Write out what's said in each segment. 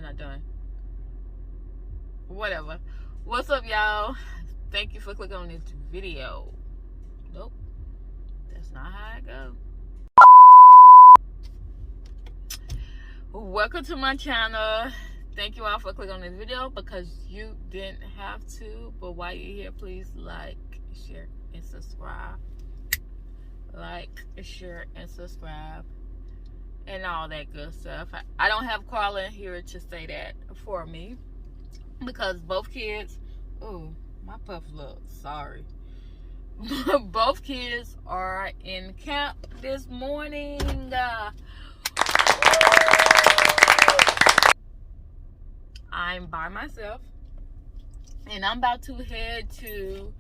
not done. Whatever. What's up, y'all? Thank you for clicking on this video. Nope. That's not how it goes. Welcome to my channel. Thank you all for clicking on this video because you didn't have to. But while you're here, please like, share, and subscribe. Like, share, and subscribe. And all that good stuff. I don't have Carla here to say that for me. Because both kids... Ooh, my puff looks sorry. Both kids are in camp this morning. I'm by myself, and I'm about to head to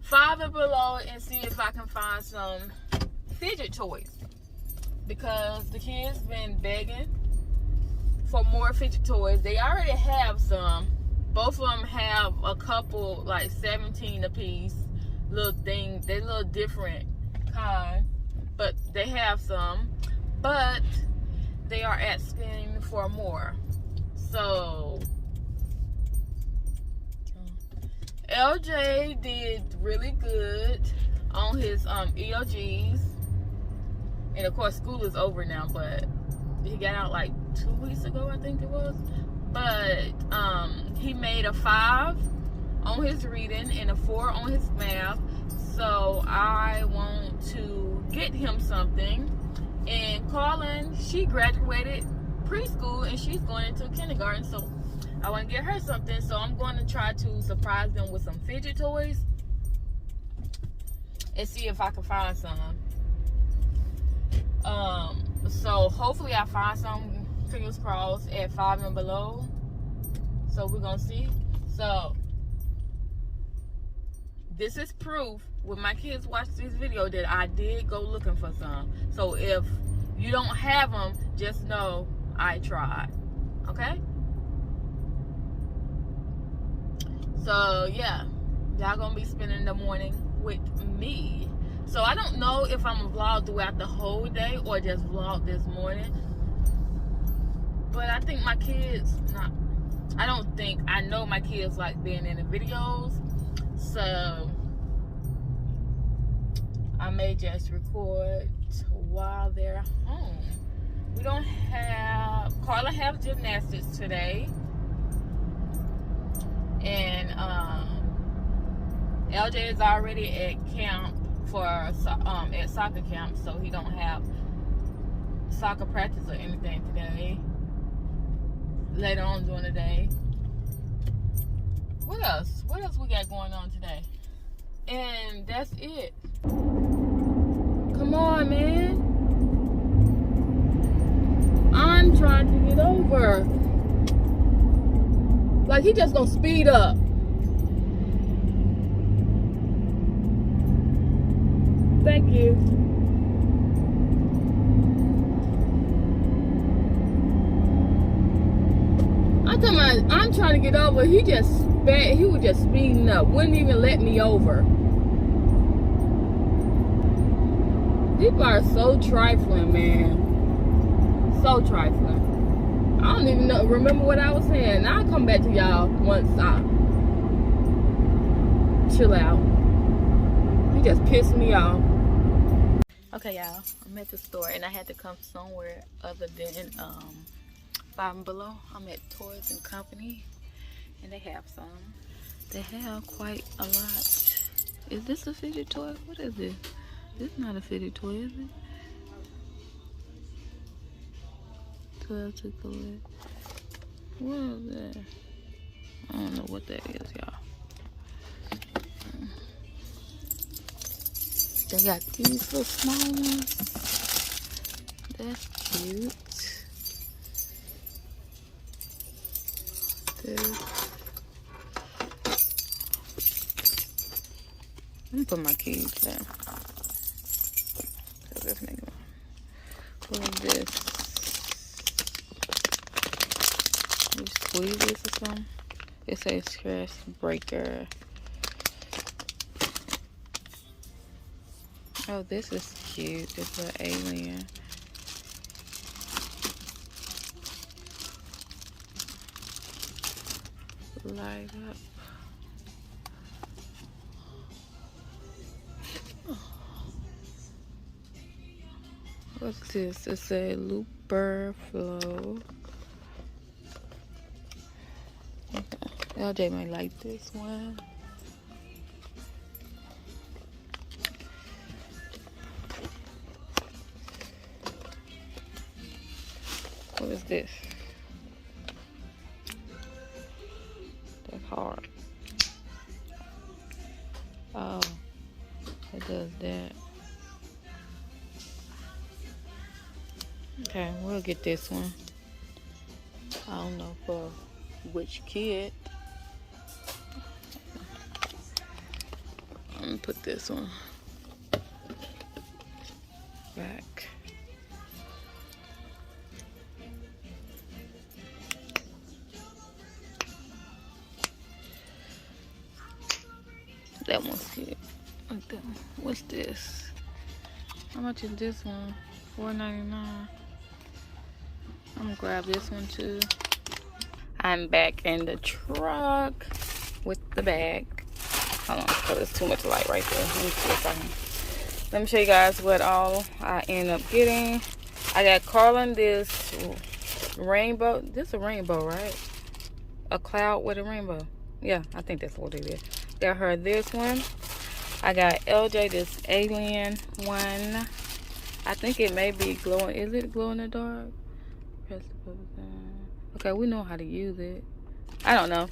5 and Below and see if I can find some fidget toys, because the kids been begging for more fidget toys. They already have some. Both of them have a couple, like 17 a piece, little thing. They're a little different kind, but they have some. But they are asking for more. So LJ did really good on his EOGs, and of course school is over now, but he got out like 2 weeks ago, I think it was. But he made a 5 on his reading and a 4 on his math. So I want to get him something. And Carlin, she graduated preschool and she's going into kindergarten, so I want to get her something. So I'm going to try to surprise them with some fidget toys and see if I can find some. So hopefully I find some, fingers crossed, at 5 and Below. So we're gonna see. So this is proof when my kids watch this video that I did go looking for some. So if you don't have them, just know I tried. Okay? So yeah, y'all gonna be spending the morning with me. So I don't know if I'm gonna vlog throughout the whole day or just vlog this morning. But I think my kids, I know my kids like being in the videos. So I may just record while they're home. We don't have, Carla have gymnastics today. And LJ is already at camp for at soccer camp, so he don't have soccer practice or anything today. Later on during the day. What else? What else we got going on today? And that's it. Come on, man. I'm trying to get over. Like, he just gonna speed up. Thank you. I'm trying to get over. He was just speeding up. Wouldn't even let me over. People are so trifling, man. So trifling. I don't even remember what I was saying. I'll come back to y'all once I chill out. He just pissed me off. Okay, y'all. I'm at the store and I had to come somewhere other than 5 and Below. I'm at Toys and Company, and they have some. They have quite a lot. Is this a fidget toy? What is this? This is not a fidget toy, is it? 12 to collect. What is that? I don't know what that is, y'all. They got these little small ones. That's cute. Let me put my keys down. What is this? You squeeze this or something? It says stress breaker. Oh, this is cute. It's an alien. light up. What's this? It's a looper flow. Okay. LJ might like this one. What is this? That's hard. Oh, it does that. Okay, we'll get this one. I don't know for which kid. I'm gonna put this one back. That one's cute. Like that one. What's this? How much is this one? $4.99. I'm gonna grab this one too. I'm back in the truck with the bag. Hold on, because there's too much light right there. Let me see if I can. Let me show you guys what all I end up getting. I got Carlin this rainbow. This is a rainbow, right? A cloud with a rainbow. Yeah, I think that's what it is. Got her this one. I got LJ this alien one. I think it may be glowing. Is it glow in the dark? Press the button. Okay, we know how to use it. I don't know.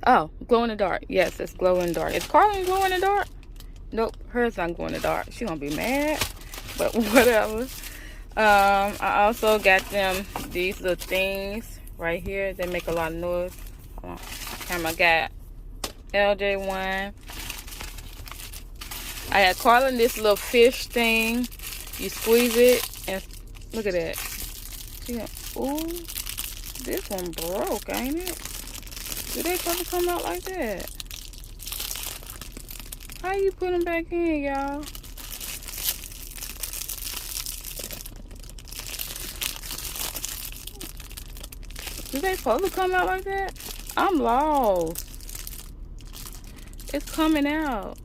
Oh, glow in the dark. Yes, it's glow in the dark. Is Carlin glow in the dark? Nope, hers not glow in the dark. She gonna be mad, but whatever. I also got them these little things right here. They make a lot of noise. Hold on. I got LJ one. I got Carlin this little fish thing. You squeeze it and look at that. Ooh, this one broke, ain't it? Do they supposed to come out like that? How you put them back in, y'all? Do they supposed to come out like that? I'm lost. It's coming out.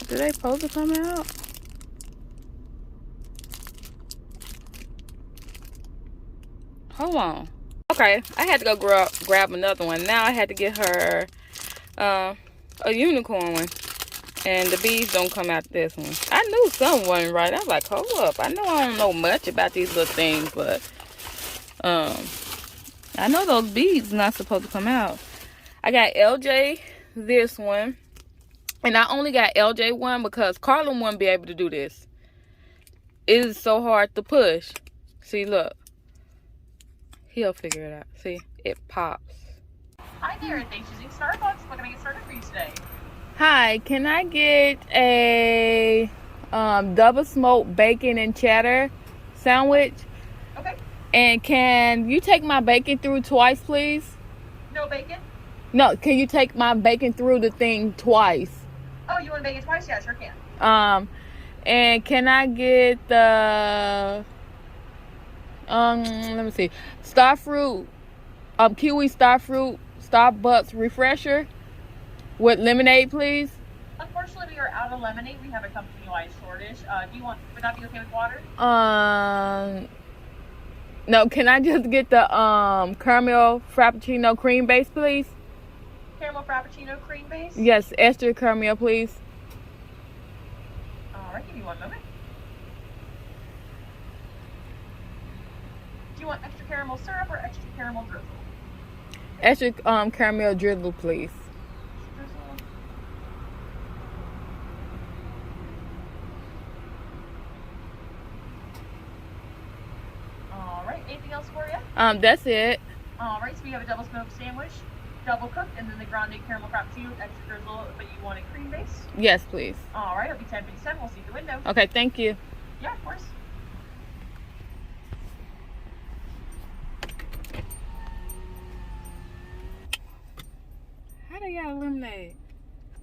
Do they supposed to come out? Hold on. Okay, I had to go grab another one. Now I had to get her a unicorn one. And the beads don't come out this one. I knew something wasn't right. I was like, hold up. I know I don't know much about these little things, but I know those beads not supposed to come out. I got LJ this one. And I only got LJ one because Carlin wouldn't be able to do this. It is so hard to push. See, look. He'll figure it out. See, it pops. Hi there, thanks for using Starbucks. What can I get started for you today? Hi, can I get a double smoked bacon and cheddar sandwich? Okay. And can you take my bacon through twice, please? No bacon? No, can you take my bacon through the thing twice? Oh, you want bacon twice? Yeah, sure can. And can I get the let me see, Starfruit, kiwi Starfruit Starbucks refresher with lemonade, please? Unfortunately, we are out of lemonade. We have a company-wide shortage. Would that be okay with water? No, can I just get the caramel frappuccino cream base, please? Caramel frappuccino cream base? Yes, extra caramel, please. All right, give me one moment. Do you want extra caramel syrup or extra caramel drizzle? Extra caramel drizzle, please. Drizzle. All right, anything else for you? That's it. All right, so we have a double smoked sandwich, double cooked, and then the grande caramel frappuccino with extra drizzle, but you want a cream base? Yes, please. All right, it'll be 10:57. We'll see you at the window. Okay, thank you. Yeah, of course. How they got lemonade?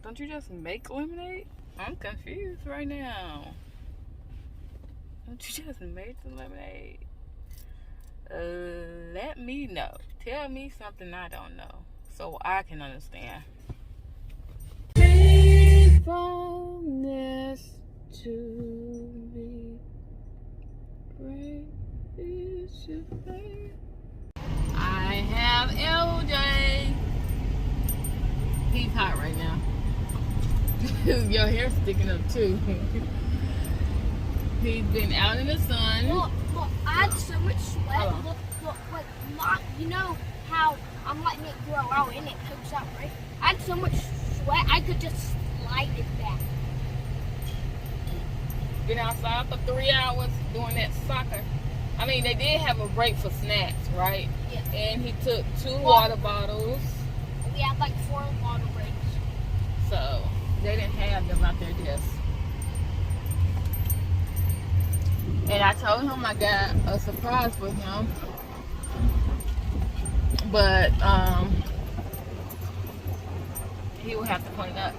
Don't you just make lemonade? I'm confused right now. Don't you just make the lemonade? Let me know. tell me something I don't know, so I can understand. Faithfulness to me, great is your faith. I have LJ. He's hot right now. Your hair's sticking up too. He's been out in the sun. Look, I had so much sweat. Look, you know how I'm letting it grow out and it pokes out, right? I had so much sweat, I could just slide it back. Been outside for 3 hours doing that soccer. I mean, they did have a break for snacks, right? Yeah. And he took 2 water bottles. We had like 4 water breaks. So, they didn't have them out their desk. And I told him I got a surprise for him. But, he will have to clean up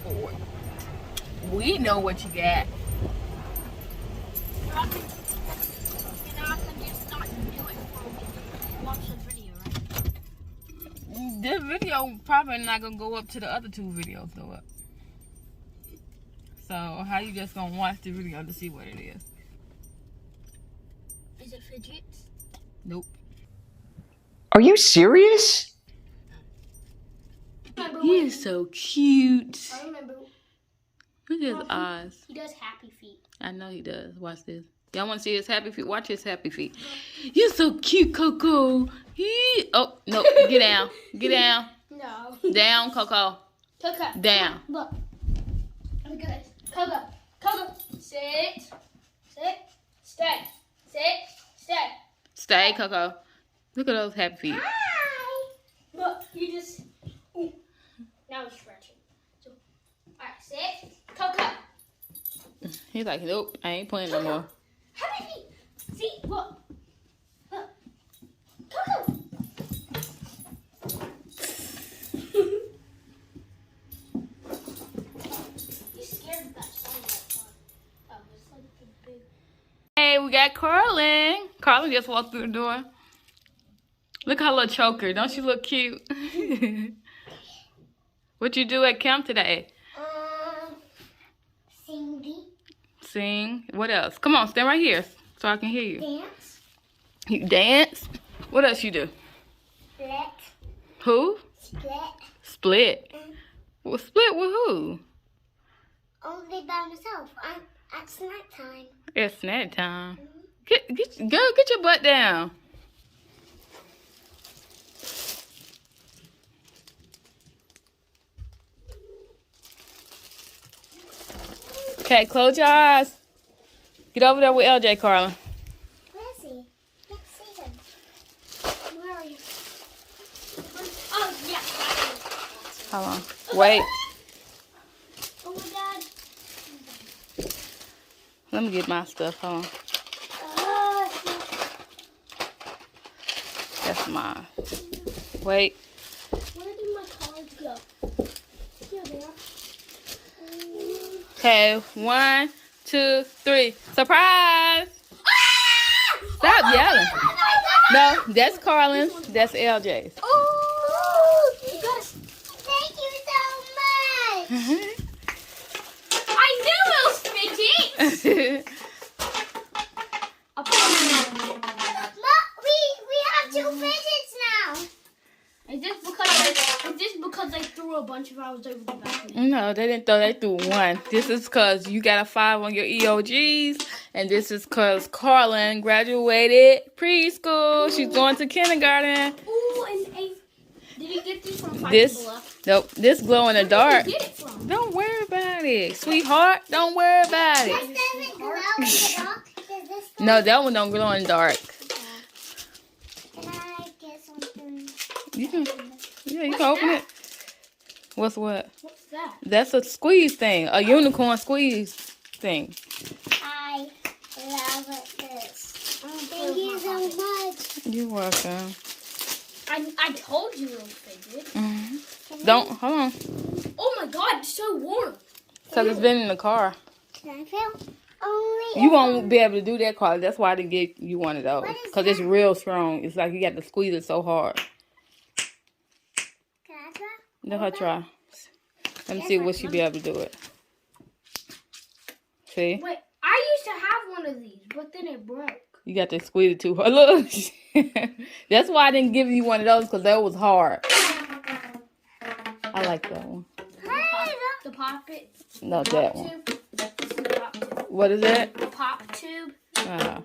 for it. We know what you got. I can just not do it for me. Watch the video, right? This video probably not gonna go up to the other 2 videos go up. So how you just gonna watch the video to see what it is? Is it Fidget? Nope. Are you serious? He is so cute. I remember. Look at his eyes. He does happy feet. I know he does. Watch this. Y'all want to see his happy feet? Watch his happy feet. You're so cute, Coco. Oh, no. Get down. Get down. No. Down, Coco. Coco. Down. Look. Look at this. Coco. Coco. Sit. Sit. Stay. Sit. Stay. Stay, Coco. Look at those happy feet. Hi. Look, you just. Ooh. Now he's stretching. So, alright, sit. Coco. He's like, nope, I ain't playing no more. Happy feet. See, look. Look. Coco. He's scared of that sound that time. It's like the big. Hey, we got Carlin. Carlin just walked through the door. Look at her little choker. Don't she look cute? What you do at camp today? Sing. What else? Come on, stand right here so I can hear you. Dance. You dance? What else you do? Split. Who? Split. Split. Well, split with who? Only by myself. At snack time. It's snack time. Get your butt down. Okay, close your eyes. Get over there with LJ, Carlin. Where is he? Let's see him. Where are you? Oh, yeah. Hold on. Wait. Oh, my God. Let me get my stuff. Hold on. That's mine. Wait. Where did my cards go? Here they are. Okay, 1, 2, 3. Surprise! Stop yelling. No, that's Carlin's. That's LJ's. Oh, you got us. Thank you so much. I knew it was Fidget. Look, we have 2 Fidgets now. Is this because they threw a bunch of ours over the balcony? No, they didn't throw. They threw 1. This is because you got a 5 on your EOGs. And this is because Carlin graduated preschool. She's going to kindergarten. Ooh, and did you get these from Nope, this glow in the dark. Where did you get it from? Don't worry about it. Sweetheart, don't worry about it. No, that one don't glow in the dark. Can I get something? You can open it. What's what? What's that? That's a squeeze thing. A unicorn squeeze thing. I love this. Thank you so much. You're welcome. I told you it was Fidget. Don't, hold on. Oh my God, it's so warm. Because it's been in the car. Can I feel? Only You won't be able to do that, Carly. That's why I didn't get you one of those. What is Because it's that? real strong. It's like you got to squeeze it so hard. Can I try? Let her try. Let me Yes, see I what she be able to do it. See? Wait, I used to have one of these, but then it broke. You got to squeeze it too hard. Look. That's why I didn't give you one of those, because that was hard. I like that one. The pop it. No, that one. Tube. This is the pop tube. What is that? A pop tube. Uh,